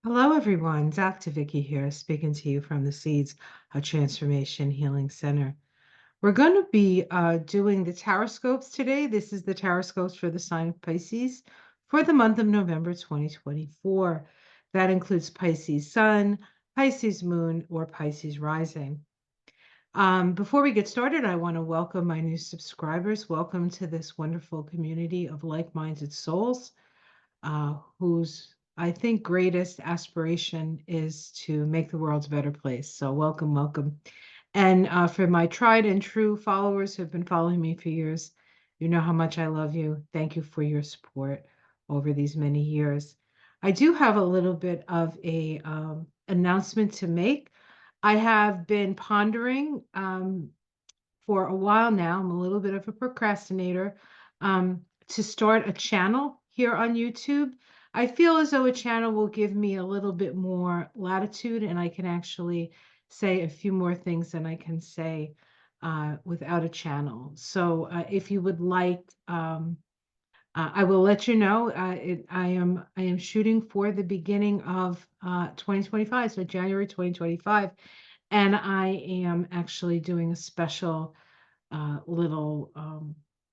Hello, everyone. Dr. Vicky here, speaking to you from the Seeds of Transformation Healing Center. We're going to be doing the Taroscopes today. This is the Taroscopes for the sign of Pisces for the month of November 2024. That includes Pisces Sun, Pisces Moon, or Pisces Rising. Before we get started, I want to welcome my new subscribers. Welcome to this wonderful community of like-minded souls whose I think greatest aspiration is to make the world a better place. So welcome, welcome. And for my tried and true followers who have been following me for years, you know how much I love you. Thank you for your support over these many years. I do have a little bit of a announcement to make. I have been pondering for a while now. I'm a little bit of a procrastinator to start a channel here on YouTube. I feel as though a channel will give me a little bit more latitude and I can actually say a few more things than I can say without a channel. So if you would like, I will let you know. I am shooting for the beginning of 2025, so January 2025, and I am actually doing a special little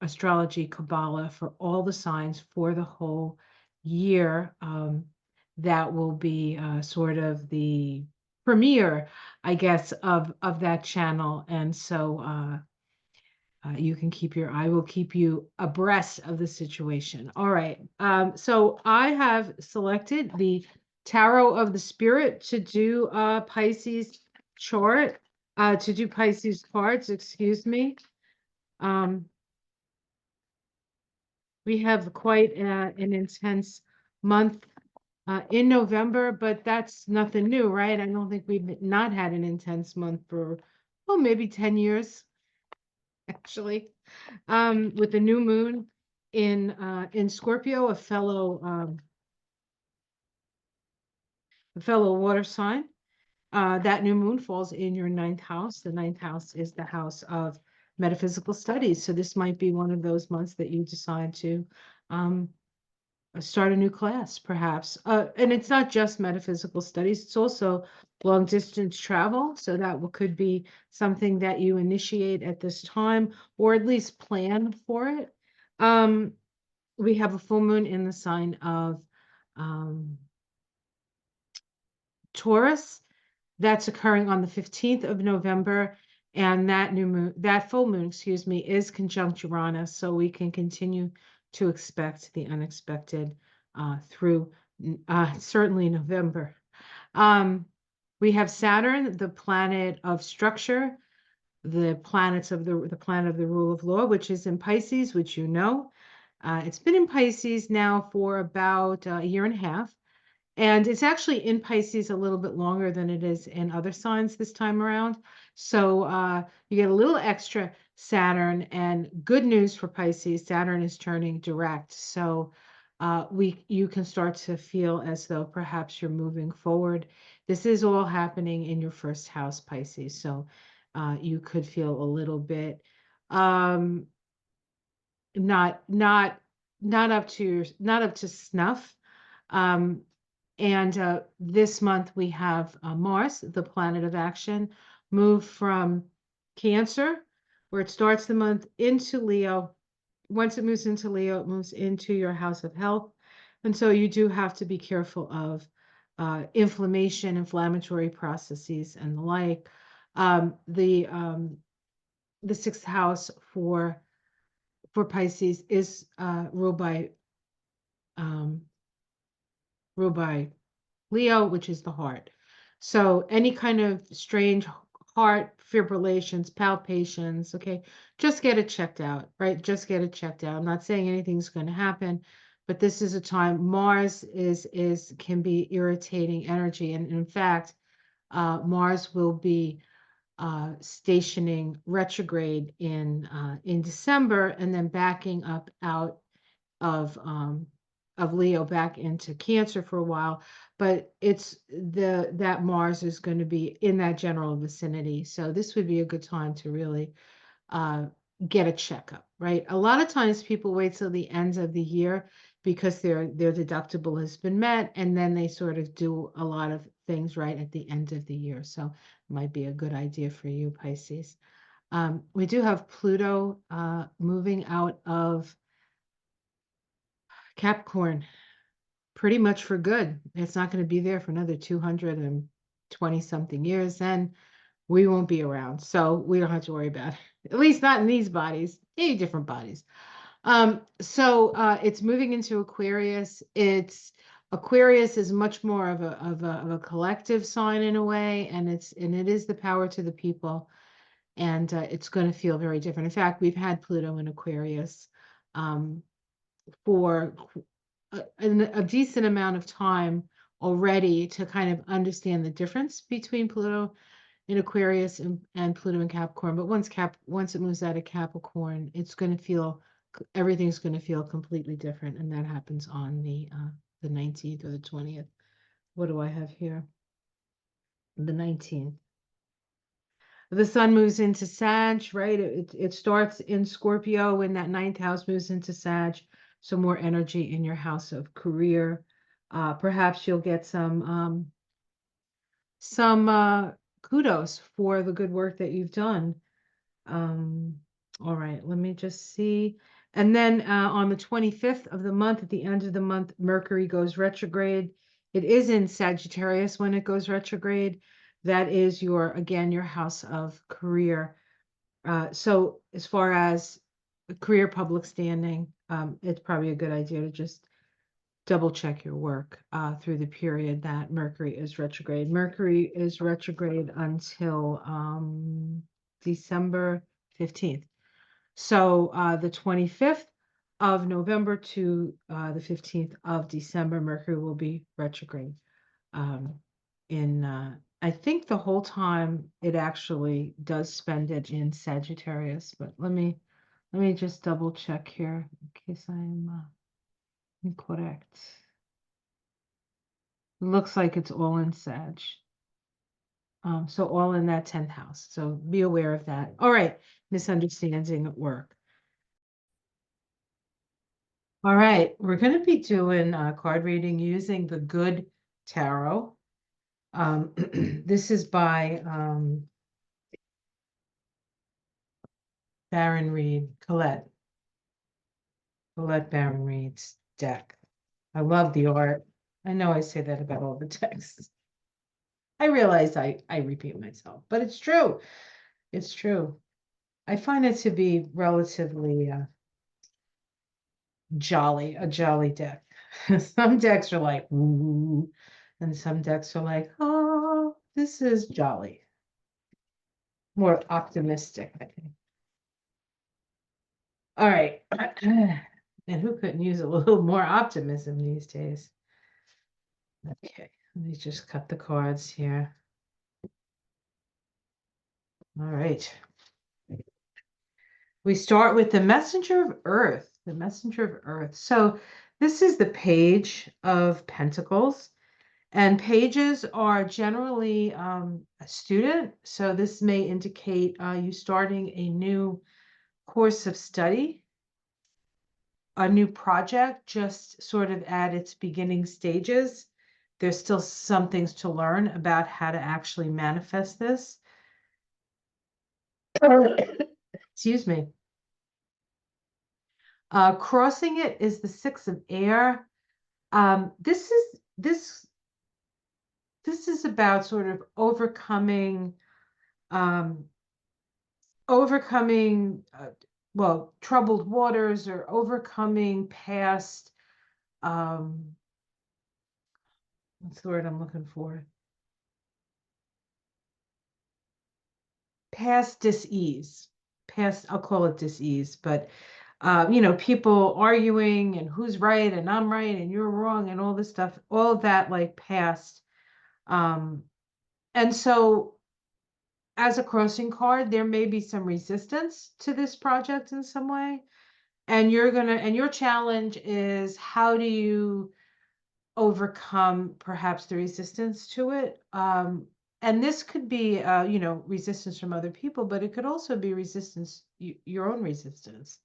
astrology Kabbalah for all the signs for the whole year. That will be sort of the premiere, I guess, of that channel. And so you can I will keep you abreast of the situation. All right. So I have selected the Tarot of the Spirit to do Pisces chart, to do Pisces cards, excuse me. Um, we have quite an intense month in November, but that's nothing new, right? I don't think we've not had an intense month for, oh, maybe 10 years, actually. With the new moon in Scorpio, a fellow water sign. That new moon falls in your ninth house. The ninth house is the house of metaphysical studies. So this might be one of those months that you decide to um, start a new class, perhaps. And it's not just metaphysical studies, it's also long distance travel. So that could be something that you initiate at this time, or at least plan for it. Um, we have a full moon in the sign of um, Taurus. That's occurring on the 15th of November. And that full moon, excuse me, is conjunct Uranus. So we can continue to expect the unexpected through certainly November. We have Saturn, the planet of structure, the planet of the rule of law, which is in Pisces, which you know. It's been in Pisces now for about a year and a half. And it's actually in Pisces a little bit longer than it is in other signs this time around. So you get a little extra Saturn, and good news for Pisces, Saturn is turning direct. So you can start to feel as though perhaps you're moving forward. This is all happening in your first house, Pisces. So you could feel a little bit um, not not not up to snuff. Um, and this month we have Mars, the planet of action, move from Cancer, where it starts the month, into Leo. Once it moves into Leo, it moves into your house of health. And so you do have to be careful of inflammation, inflammatory processes, and the like. Um, the um, the sixth house for Pisces is um, ruled by Leo, which is the heart. So any kind of strange heart fibrillations, palpitations, okay, just get it checked out, right? Just get it checked out. I'm not saying anything's going to happen, but this is a time Mars is can be irritating energy, and in fact, Mars will be stationing retrograde in December, and then backing up out of um, of Leo back into Cancer for a while, but it's that Mars is going to be in that general vicinity. So this would be a good time to really uh, get a checkup, right? A lot of times people wait till the end of the year because their deductible has been met, and then they sort of do a lot of things right at the end of the year. So it might be a good idea for you, Pisces. We do have Pluto moving out of Capricorn pretty much for good. It's not going to be there for another 220 something years. Then we won't be around. So we don't have to worry about it. At least not in these bodies, 80 different bodies. It's moving into Aquarius. Aquarius is much more of a collective sign in a way, and it is the power to the people, and it's going to feel very different. In fact, we've had Pluto in Aquarius for a decent amount of time already to kind of understand the difference between Pluto in Aquarius and Pluto in Capricorn. But once it moves out of Capricorn, everything's going to feel completely different, and that happens on the 19th or the 20th. What do I have here? The 19th. The sun moves into Sag, right? It starts in Scorpio when that ninth house moves into Sag. So more energy in your house of career. Perhaps you'll get some kudos for the good work that you've done. All right, let me just see. And then on the 25th of the month, at the end of the month, Mercury goes retrograde. It is in Sagittarius when it goes retrograde. That is again, your house of career. So as far as career public standing, it's probably a good idea to just double check your work through the period that Mercury is retrograde. Mercury is retrograde until December 15th. So the 25th of November to the 15th of December, Mercury will be retrograde. I think the whole time it actually does spend it in Sagittarius, but let me just double check here in case I'm incorrect. It looks like it's all in Sag. So all in that 10th house. So be aware of that. All right, misunderstanding at work. All right, we're going to be doing card reading using the Good Tarot. This is by Baron Reed, Colette Baron Reed's deck. I love the art. I know I say that about all the texts. I realize I repeat myself, but it's true. It's true. I find it to be relatively a jolly deck. Some decks are like, ooh, and some decks are like, oh, this is jolly. More optimistic, I think. All right. And who couldn't use a little more optimism these days? Okay, let me just cut the cards here. All right. We start with the Messenger of Earth, the Messenger of Earth. So this is the Page of Pentacles, and pages are generally a student. So this may indicate you starting a new course of study, a new project, just sort of at its beginning stages. There's still some things to learn about how to actually manifest this. Excuse me. Crossing it is the Six of Air. This is about sort of overcoming troubled waters, or overcoming past what's the word I'm looking for? Past dis-ease. I'll call it dis-ease, but people arguing and who's right and I'm right and you're wrong and all this stuff, all of that like past. And so as a crossing card, there may be some resistance to this project in some way. And your challenge is, how do you overcome perhaps the resistance to it? And this could be, resistance from other people, but it could also be resistance, your own resistance.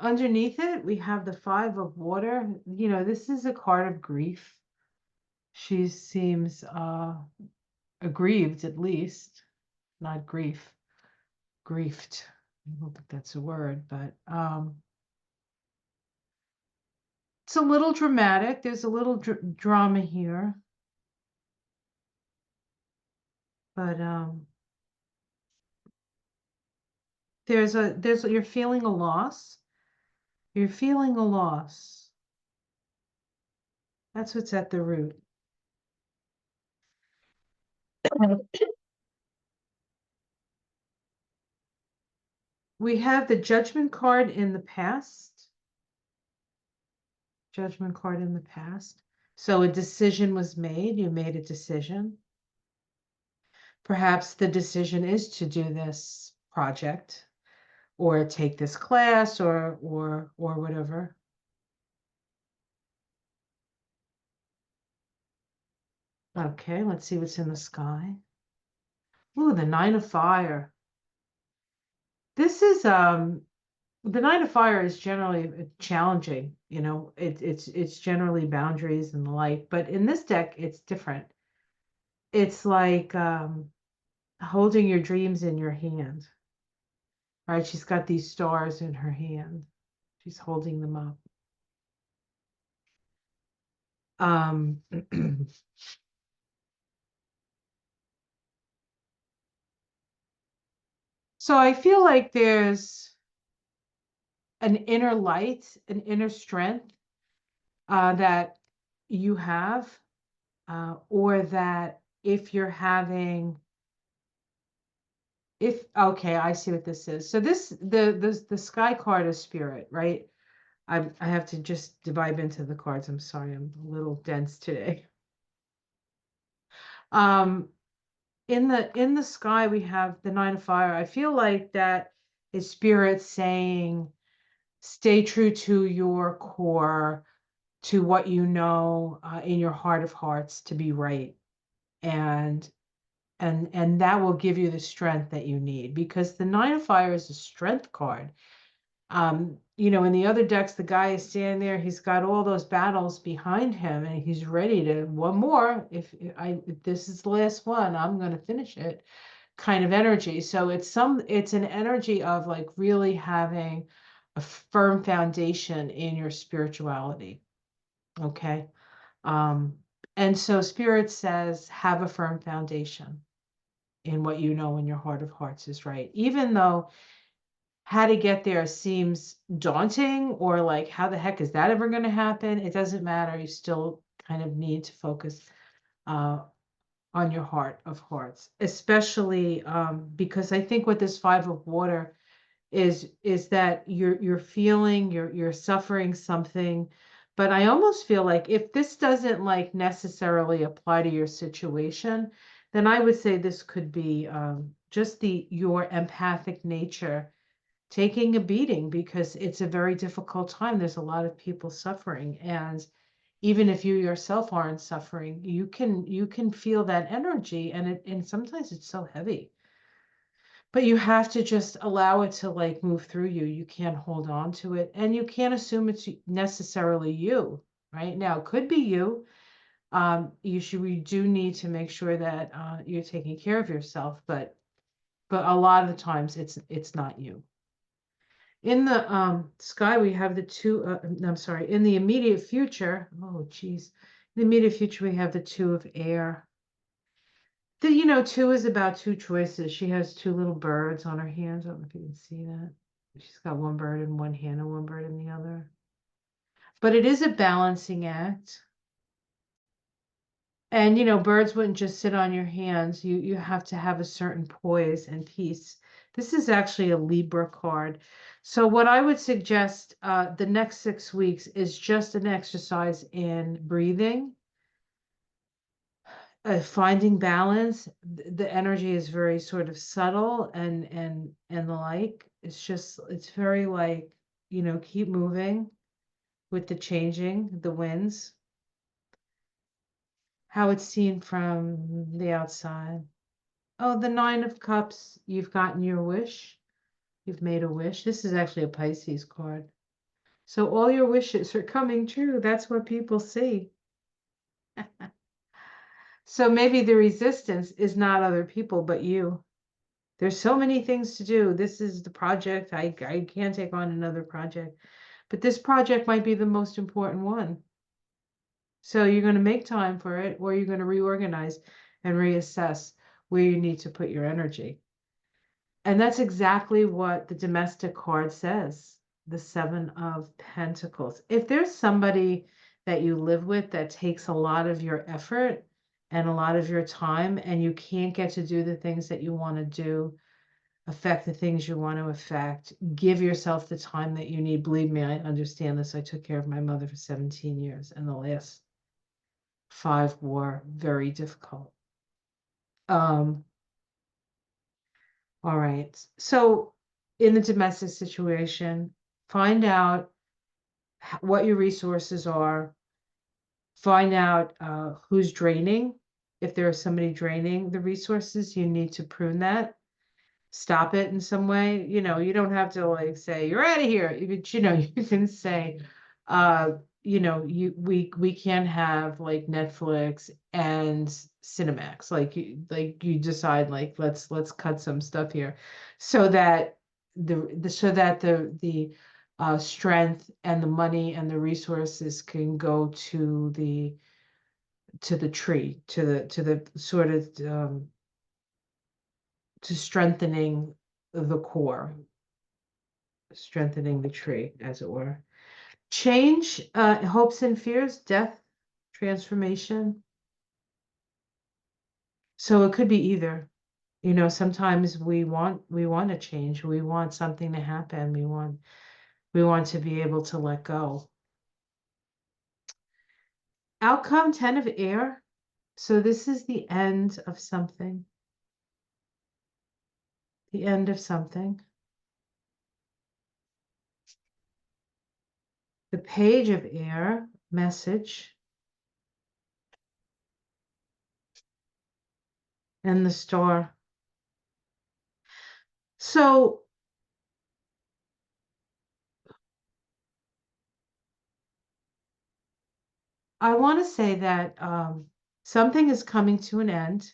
Underneath it, we have the Five of Water. You know, this is a card of grief. She seems aggrieved, at least, not grief, griefed. I don't think that's a word, but it's a little dramatic. There's a little drama here, but you're feeling a loss. You're feeling a loss. That's what's at the root. We have the Judgment card in the past. Judgment card in the past. So a decision was made. You made a decision. Perhaps the decision is to do this project or take this class or whatever. Okay, let's see what's in the sky. Ooh, the Nine of Fire. This is the Nine of Fire is generally challenging, you know, it's generally boundaries and the like, but in this deck it's different. It's like holding your dreams in your hand. Right? She's got these stars in her hand. She's holding them up. So I feel like there's an inner light, an inner strength that you have, or that if you're having, if okay, I see what this is. So the sky card is spirit, right? I have to just divide into the cards. I'm sorry, I'm a little dense today. Um, in the sky we have the Nine of Fire. I feel like that is spirit saying, stay true to your core, to what you know in your heart of hearts to be right, and that will give you the strength that you need, because the Nine of Fire is a strength card. You know, in the other decks, the guy is standing there, he's got all those battles behind him, and he's ready to one more. If this is the last one, I'm going to finish it, kind of energy. So it's an energy of like really having a firm foundation in your spirituality. Okay. Um, and so Spirit says, have a firm foundation in what you know in your heart of hearts is right. Even though how to get there seems daunting, or like, how the heck is that ever going to happen? It doesn't matter. You still kind of need to focus uh, on your heart of hearts, especially because I think with this Five of Water is that you're feeling, you're suffering something, but I almost feel like if this doesn't like necessarily apply to your situation, then I would say this could be just your empathic nature taking a beating, because it's a very difficult time. There's a lot of people suffering, and even if you yourself aren't suffering, you can feel that energy, and sometimes it's so heavy. But you have to just allow it to like move through you. You can't hold on to it, and you can't assume it's necessarily you. Right now, it could be you. We do need to make sure that you're taking care of yourself, but a lot of the times it's not you. In the sky, we have the two. I'm sorry. In the immediate future, oh geez, in the immediate future, we have the Two of Air. Two is about two choices. She has two little birds on her hands. I don't know if you can see that. She's got one bird in one hand and one bird in the other. But it is a balancing act. And birds wouldn't just sit on your hands. You have to have a certain poise and peace. This is actually a Libra card. So what I would suggest the next 6 weeks is just an exercise in breathing, finding balance. The energy is very sort of subtle and the like. It's very like, keep moving with the changing, the winds, how it's seen from the outside. Oh, the Nine of Cups, you've gotten your wish. You've made a wish. This is actually a Pisces card. So all your wishes are coming true. That's what people see. So maybe the resistance is not other people, but you. There's so many things to do. This is the project. I can't take on another project, but this project might be the most important one. So you're going to make time for it, or you're going to reorganize and reassess where you need to put your energy. And that's exactly what the domestic card says, the Seven of Pentacles. If there's somebody that you live with that takes a lot of your effort and a lot of your time, and you can't get to do the things that you want to do, affect the things you want to affect, give yourself the time that you need. Believe me, I understand this. I took care of my mother for 17 years, and the last 5 were very difficult. All right. So in the domestic situation, find out what your resources are. Find out who's draining. If there is somebody draining the resources, you need to prune that. Stop it in some way. You don't have to like say you're out of here. You can say, uh, we can't have like Netflix and Cinemax. Like you decide like let's cut some stuff here, so that the strength and the money and the resources can go to the tree, to the sort of to strengthening the core, strengthening the tree, as it were. Change, hopes and fears, death, transformation. So it could be either. Sometimes we want to change. We want something to happen. We want to be able to let go. Outcome 10 of air. So this is the end of something. The end of something. The page of air, message. And the star. So I want to say that something is coming to an end.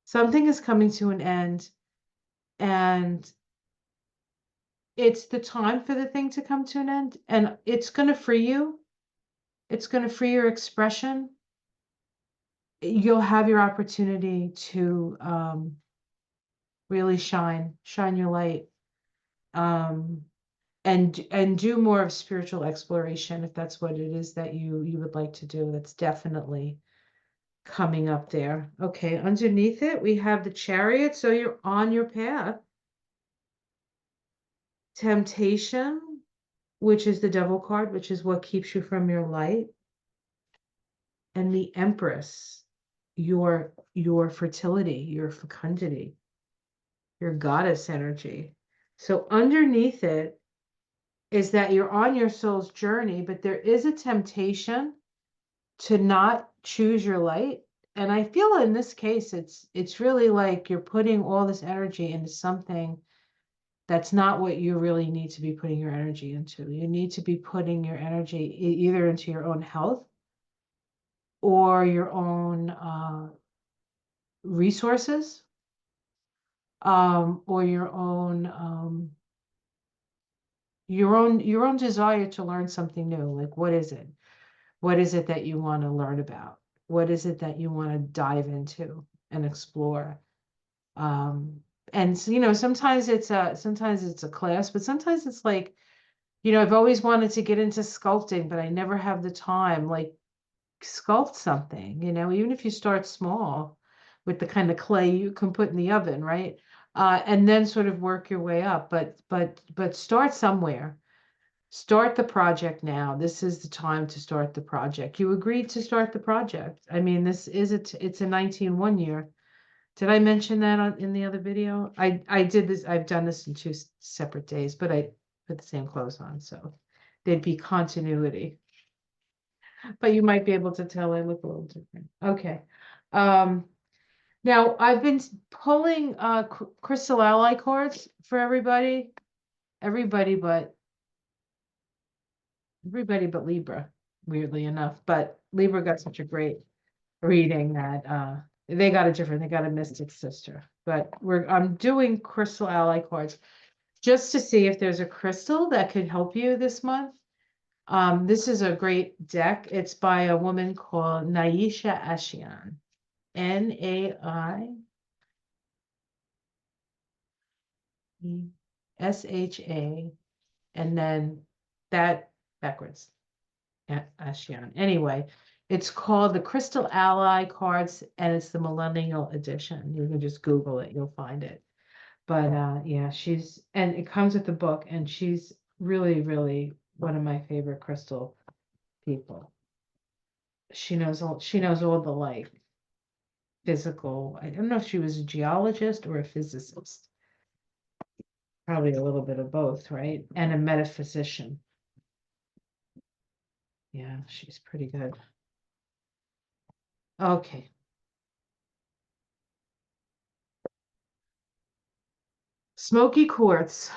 Something is coming to an end, and it's the time for the thing to come to an end, and it's going to free you. It's going to free your expression. You'll have your opportunity to really shine your light, um, and do more of spiritual exploration if that's what it is that you would like to do. That's definitely coming up there. Okay, underneath it, we have the Chariot. So you're on your path. Temptation, which is the Devil card, which is what keeps you from your light. And the Empress, your fertility, your fecundity, your goddess energy. So underneath it is that you're on your soul's journey, but there is a temptation to not choose your light. And I feel in this case, it's really like you're putting all this energy into something that's not what you really need to be putting your energy into. You need to be putting your energy either into your own health or your own resources, or your own desire to learn something new. Like, what is it? What is it that you want to learn about? What is it that you want to dive into and explore? And so, sometimes it's a class, but sometimes it's like, I've always wanted to get into sculpting, but I never have the time. Like, sculpt something, even if you start small with the kind of clay you can put in the oven, right? And then sort of work your way up. But start somewhere. Start the project now. This is the time to start the project. You agreed to start the project. I mean, it's a 19-1 year. Did I mention that in the other video? I did this. I've done this in 2 separate days, but I put the same clothes on, so there'd be continuity. But you might be able to tell I look a little different. Okay. Um, Now I've been pulling crystal ally cards for everybody but everybody but Libra, weirdly enough. But Libra got such a great reading that they got a mystic sister. But I'm doing crystal ally cards just to see if there's a crystal that could help you this month. This is a great deck. It's by a woman called Naisha Ashian. Naisha, and then that backwards. Ashian. Anyway, it's called the Crystal Ally Cards, and it's the Millennial Edition. You can just Google it, you'll find it. But yeah, and it comes with the book, and she's really, really one of my favorite crystal people. She knows all the like physical. I don't know if she was a geologist or a physicist. Probably a little bit of both, right? And a metaphysician. Yeah, she's pretty good. Okay. Smoky quartz,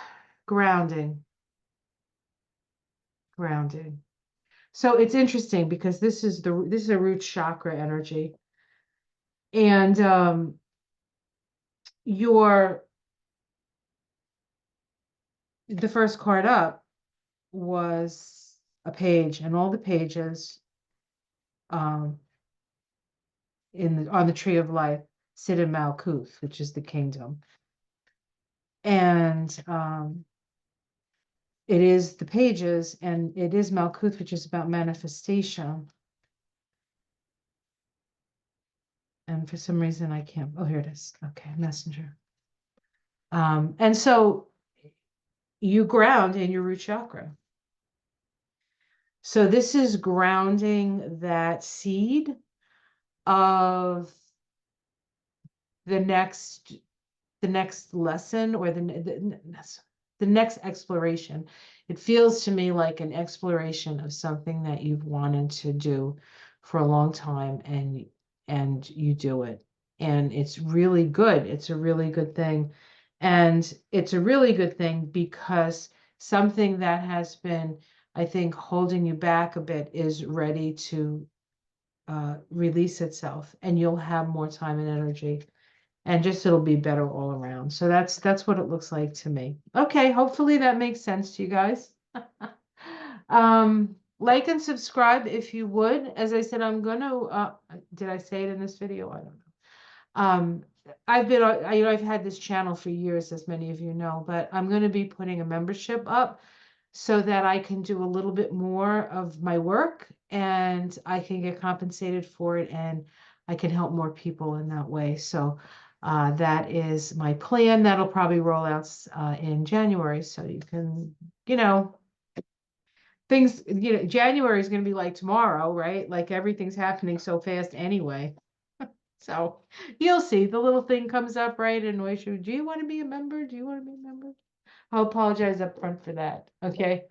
grounding. Grounding. So it's interesting because this is a root chakra energy. And your the first card up was a page, and all the pages um on the tree of life sit in Malkuth, which is the kingdom. And it is the pages, and it is Malkuth, which is about manifestation. And for some reason I can't. Oh, here it is. Okay, messenger. And so you ground in your root chakra. So this is grounding that seed of the next lesson, or the next exploration. It feels to me like an exploration of something that you've wanted to do for a long time, and you do it. And it's really good. It's a really good thing. And it's a really good thing because something that has been, I think, holding you back a bit is ready to release itself, and you'll have more time and energy, and just it'll be better all around. So that's what it looks like to me. Okay, hopefully that makes sense to you guys. Like and subscribe if you would. As I said, I'm gonna did I say it in this video? I don't know. I've had this channel for years, as many of you know, but I'm going to be putting a membership up so that I can do a little bit more of my work, and I can get compensated for it, and I can help more people in that way. So that is my plan. That'll probably roll out in January. So you can, things, January is going to be like tomorrow, right? Like everything's happening so fast anyway. So you'll see the little thing comes up, right? Annoys you. Do you want to be a member? Do you want to be a member? I'll apologize up front for that. Okay.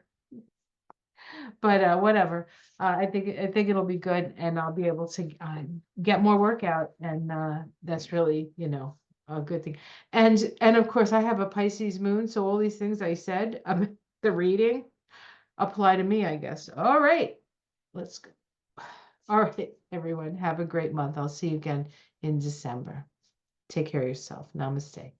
But whatever. I think it'll be good, and I'll be able to get more workout, and that's really, a good thing. And of course I have a Pisces moon, so all these things I said about the reading apply to me, I guess. All right. Let's go. All right, everyone. Have a great month. I'll see you again in December. Take care of yourself. Namaste.